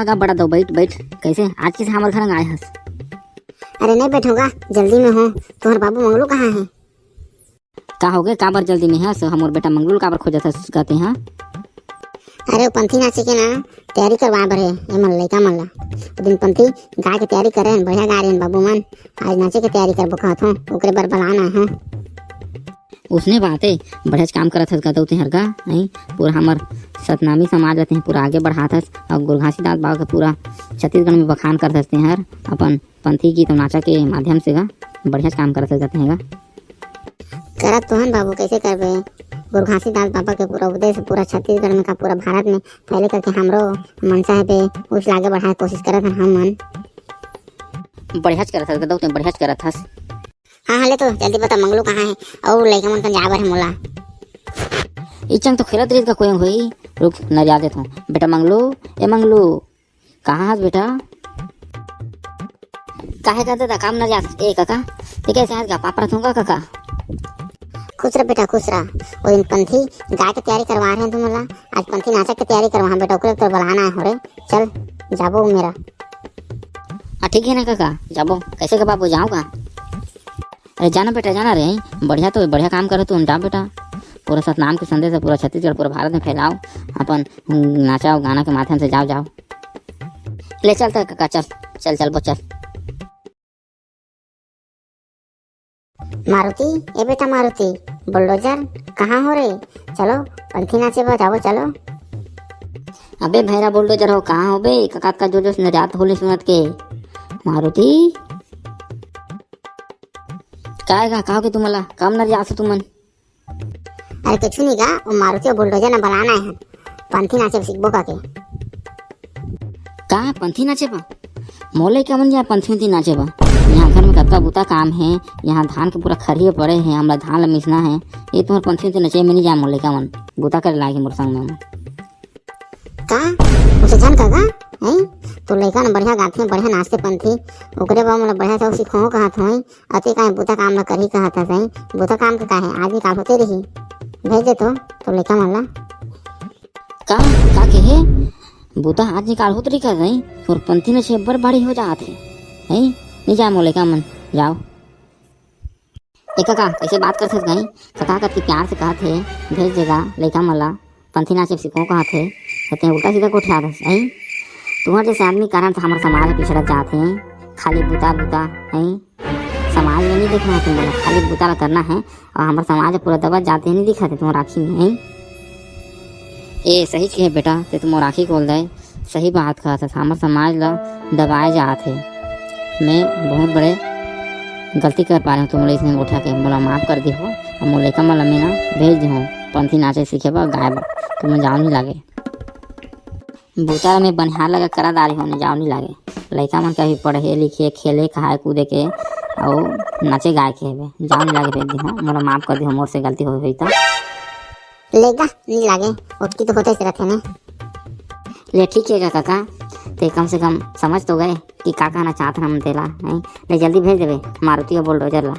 आगा बढ़ा दो, बैठ बैठ। कैसे आज किस हमारे घर आए हस? अरे नहीं बैठूंगा, जल्दी में हूँ। तुम्हारे बाबू मंगलू कहाँ है? का हो गए, काबर जल्दी में है? हमारे बेटा मंगलू काबर खोजत हस कहते हैं? अरे वो पंथी नाचे के ना तैयारी करवा बर है मन लइका मन ला। वो दिन पंथी गा के तैयारी करे, बढ़िया गा रहे बाबू मन। आज नाचे के तैयारी करबो कहत हूँ, ओकरे बर बुलाना है। उसने बातें बढ़िया काम करत हस कहते उते हरगा नहीं। पूरा हमार सतनामी समाज रहते हैं, पूरा आगे बढ़ात हस और गुरघासीदास बाबा के पूरा छत्तीसगढ़ में बखान कर सकते हैं हर अपन पंथी गीत नाचा के माध्यम से गा बढ़िया काम कर सकते हैं। करत तो हन बाबू, कैसे करबे? गुरघासीदास बाबा के पूरा उपदेश पूरा छत्तीसगढ़ में का पूरा भारत में पहले करके हमरो मनसा है पे उस आगे बढ़ाए कोशिश करत हन हम मन। बढ़िया करत हस कहते बढ़िया करत हस। हाँ हाँ ले तो जल्दी बता मंगलू कहाँ है और लइका मन कन जाबर है मोला। इचंग तो खेलत रही का कोई हुई, रुक न जा देता हूँ। बेटा मंगलू, ए मंगलू कहाँ हस बेटा? काहे कहते था काम न जा? ए काका ये कैसे आज का पापा रहूँगा काका? खुश रह बेटा खुश रह। वो दिन पंथी गा के तैयारी करवा रहे हैं तुम मोला, आज पंथी नाचक के तैयारी करवा बेटा, ओकरे तो बुलाना है हो रे। चल जाबो मेरा। ठीक है ना काका, जाबो। कैसे का बाबू जाऊँगा? अरे जाना बेटा जाना रे, बढ़िया तो बढ़िया काम करो तुम, जाओ बेटा। पूरा सतनाम के संदेश पूरा छत्तीसगढ़ पूरा भारत में फैलाओ, अपन नाचाओ गाना के माध्यम से जाओ जाओ। ले चलता काका, चल चल चल चल। मारुति, ए बेटा मारुति, बुलडोजर कहाँ हो रे? चलो पंथी नाचे जाओ चलो। अबे भैरा बुलडोजर हो कहाँ हो बे? काका का जो जो रात होली सुनत के मारुति का कहो कि तुम्हाला काम न जा तुमन? अरे कुछ नहीं गा, वो मारुति और बुलडोजर ने बनाना है पंथी नाचे सीखबो का के। का पंथी नाचे बा? मोले क्या मन जा पंथी नाचे बा? यहाँ घर में कतका बुता काम है, यहाँ धान के पूरा खरिए पड़े हैं, हमरा धान ला मिसना है। ये तुम्हारे पंथी नचे में नहीं जा मोले का मन बुता कर लागे मोर संग में का उसे जान का गा है तो लइका न बढ़िया गाथे बढ़िया नाचते पंथी, ओकरे बा मोला बढ़िया से सिखो कहत होई। अते काहे बुता काम न करही कहत है सही, बुता काम के काहे आदमी काम होते रही। भेज दे तो लइका मन ला। का के है बुता आज निकाल होत रही का सही, और पंथी ने छेबर बड़ी हो जात है नहीं जा मोले का मन जाओ। ए काका कैसे बात कर सकत गई? कथा करती प्यार से कहत है भेज देगा लइका मन ला पंथी नाचे सीखो कहत है, कहते उल्टा सीधा कोठा है। तुम्हारे जैसे आदमी कारण तो हमारा समाज पिछड़ा जाते हैं, खाली बुता बुता है। समाज में नहीं देखना है तुम, खाली बुता करना है और हमारा समाज पूरा दबा जाते हैं, नहीं दिखाते तुम राखी में है। ए सही कहे बेटा, ते तुम राखी खोल दे, सही बात कहा था। हमारे समाज ला दबाए जाते हैं। मैं बहुत बड़े गलती कर पा रही हूँ, तुम लोग इसने उठा के मोला माफ़ कर दी हो और मोले का मला में ना भेज दी हूँ पंथी नाचे सीखे बा गायब तुम्हें जाओ नहीं लागे। बूता में बनिहार लगा करा दारी होने जाओ नहीं लागे। लड़का मन कभी पढ़े लिखे खेले खाए कूदे के और नाचे गाय के हेबे जाओ नहीं लागे भेज दी हूँ, मोला माफ़ कर दी हूँ, मोर से गलती हो गई तो लेगा नहीं लागे उसकी तो होते रहते ने। ले ठीक है काका, ते कम से कम समझ तो गए कि का कहना चाहते हम तेला नहीं। ले जल्दी भेज देवे मारुति और बुलडोजर ला।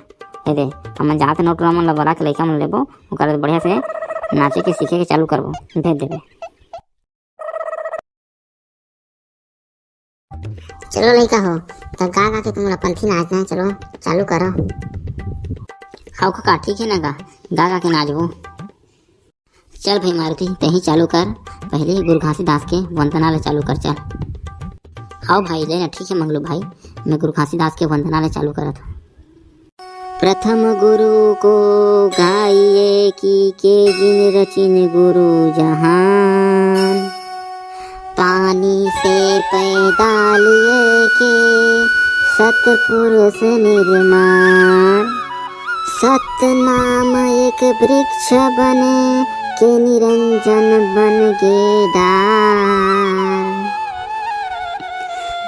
हे दे हम जाते नोट मन ला बड़ा के लड़का मन लेबो, ओकर बढ़िया से नाचे के सीखे के चालू करबो, भेज देवे। चलो लड़का हो तो गा गा के तुम पंथी नाचना है, चलो चालू करो। हाँ काका ठीक है ना, गा गा के नाचबो। चल भाई मारुति तही चालू कर, पहले गुरु घासीदास के वंदना ले चालू कर चल। हाँ भाई लेना ठीक है मंगलू भाई, मैं गुरु घासीदास के वंदना ले चालू करा था। प्रथम गुरु को गाइए के जिन रचिन गुरु जहान, पानी से पैदा लिए के सतपुरुष निर्माण, सतनाम एक वृक्ष बने के निरंजन बन गे डार,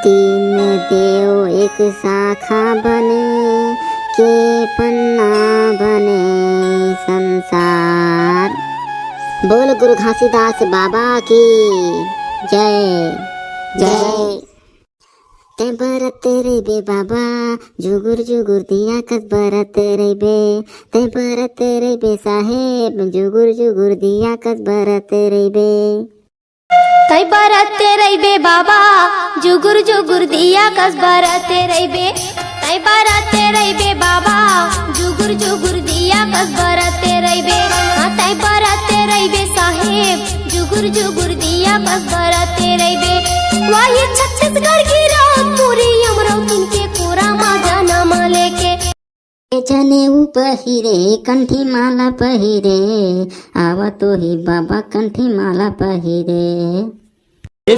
तीन देव एक शाखा बने, के पन्ना बने संसार। बोल गुरु घासीदास बाबा की जय जय। ते बरत रे बे बाबा, जुगुर जुगुर दिया कस बरत रे बे। ते बरत रे बे साहेब, जुगुर जुगुर दिया कस बरत रे बे। तै बरते रहिबे बाबा, जुगुर जुगुर दिया कस बरते रहिबे। तै बरते रहिबे बाबा, जुगुर जुगुर दिया कस बरते रहिबे। तै बरते रहिबे साहेब, जुगुर जुगुर दिया कस बरते रहिबे। वही छत्तीसगढ़ की रात पूरी अमरावती के कोरा माजा नाम लेके। जनेऊ पहिरे कंठी माला पहिरे, आवा तो ही बाबा कंठी माला पहिरे।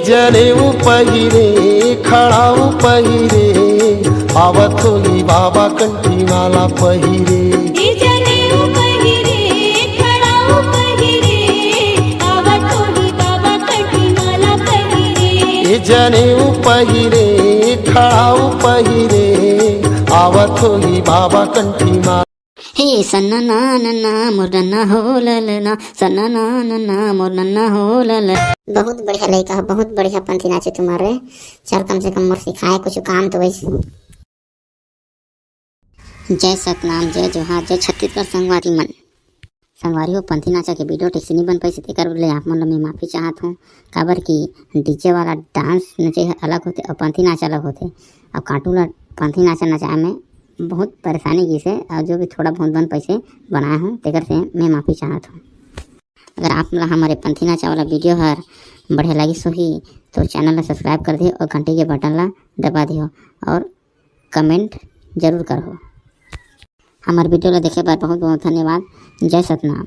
जनेऊ पहिरे खड़ाऊ पहिरे, आवत होई बाबा कंठी माला पहिरे। जनेऊ पहिरे खड़ाऊ पहिरे, आवत होई बाबा कंठी माला पहिरे। जनेऊ पहिरे खड़ाऊ पहिरे, आवत होई बाबा कंठी माला। हे सन्ना ना नन्ना मोर नन्ना हो ललना, सन्ना ना नन्ना मोर नन्ना हो लल। बहुत बढ़िया लड़का है, बहुत बढ़िया पंथी नाचे तुम्हारे। चल कम से कम मोर सिखाए कुछ काम तो वैसे। जय सतनाम, जय जोहार, जय छत्तीसगढ़ संगवारी मन। संगवारी हो पंथी नाचा के वीडियो ठीक से नहीं बन पाई, तेकर ले आप मन मैं माफ़ी चाहत हूँ। काबर की डीजे वाला डांस नचे अलग होते और पंथी नाच अलग होते। अब कार्टून पंथी नाचा नचाए में बहुत परेशानी की से, और जो भी थोड़ा बहुत बन पैसे बनाए हूँ तेकर से मैं माफ़ी चाहत हूँ। अगर आप मतलब हमारे पंथी नाचा वाला वीडियो हर बढ़िया लगी सोही तो चैनल ला सब्सक्राइब कर दियो और घंटी के बटन ला दबा दियो और कमेंट जरूर करो। हमारे वीडियो ला देखे बार बहुत बहुत धन्यवाद। जय सतनाम।